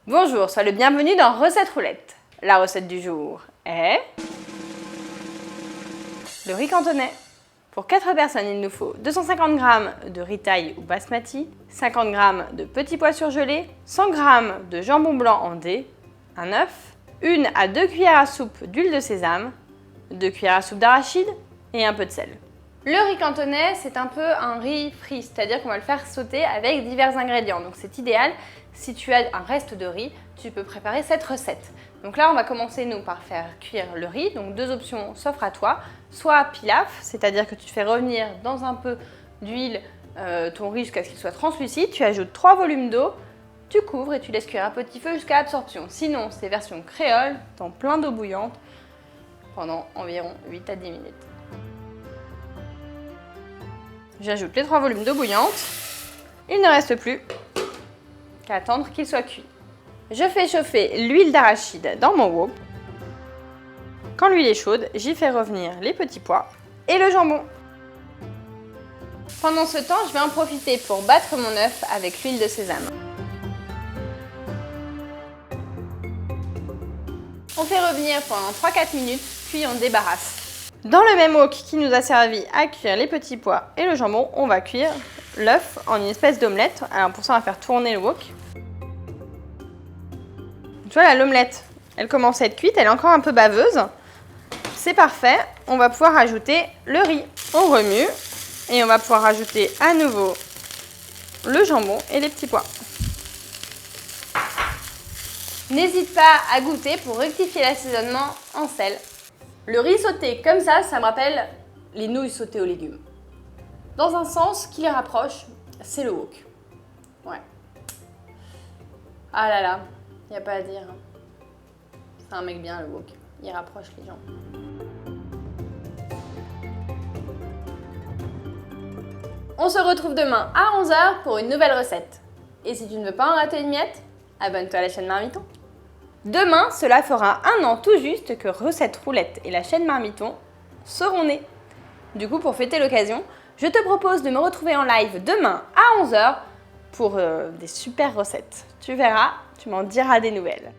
Bonjour, sois le bienvenu dans Recette Roulette. La recette du jour est le riz cantonais. Pour 4 personnes, il nous faut 250 g de riz thaï ou basmati, 50 g de petits pois surgelés, 100 g de jambon blanc en dés, un œuf, 1 à 2 cuillères à soupe d'huile de sésame, 2 cuillères à soupe d'arachide et un peu de sel. Le riz cantonais, c'est un peu un riz frit, c'est-à-dire qu'on va le faire sauter avec divers ingrédients. Donc c'est idéal, si tu as un reste de riz, tu peux préparer cette recette. Donc là, on va commencer nous par faire cuire le riz. Donc 2 options s'offrent à toi, soit pilaf, c'est-à-dire que tu fais revenir dans un peu d'huile ton riz jusqu'à ce qu'il soit translucide. Tu ajoutes 3 volumes d'eau, tu couvres et tu laisses cuire à petit feu jusqu'à absorption. Sinon, c'est version créole, dans plein d'eau bouillante, pendant environ 8 à 10 minutes. J'ajoute les 3 volumes d'eau bouillante. Il ne reste plus qu'à attendre qu'il soit cuit. Je fais chauffer l'huile d'arachide dans mon wok. Quand l'huile est chaude, j'y fais revenir les petits pois et le jambon. Pendant ce temps, je vais en profiter pour battre mon œuf avec l'huile de sésame. On fait revenir pendant 3-4 minutes, puis on débarrasse. Dans le même wok qui nous a servi à cuire les petits pois et le jambon, on va cuire l'œuf en une espèce d'omelette. Alors pour ça, on va faire tourner le wok. Tu vois là, l'omelette, elle commence à être cuite, elle est encore un peu baveuse. C'est parfait, on va pouvoir ajouter le riz. On remue et on va pouvoir ajouter à nouveau le jambon et les petits pois. N'hésite pas à goûter pour rectifier l'assaisonnement en sel. Le riz sauté comme ça me rappelle les nouilles sautées aux légumes. Dans un sens qui les rapproche, c'est le wok. Ouais. Ah là là, y a pas à dire. C'est un mec bien le wok, il rapproche les gens. On se retrouve demain à 11 h pour une nouvelle recette. Et si tu ne veux pas en rater une miette, abonne-toi à la chaîne Marmiton. Demain, cela fera 1 an tout juste que Recette Roulette et la chaîne Marmiton seront nées. Du coup, pour fêter l'occasion, je te propose de me retrouver en live demain à 11 h pour des super recettes. Tu verras, tu m'en diras des nouvelles.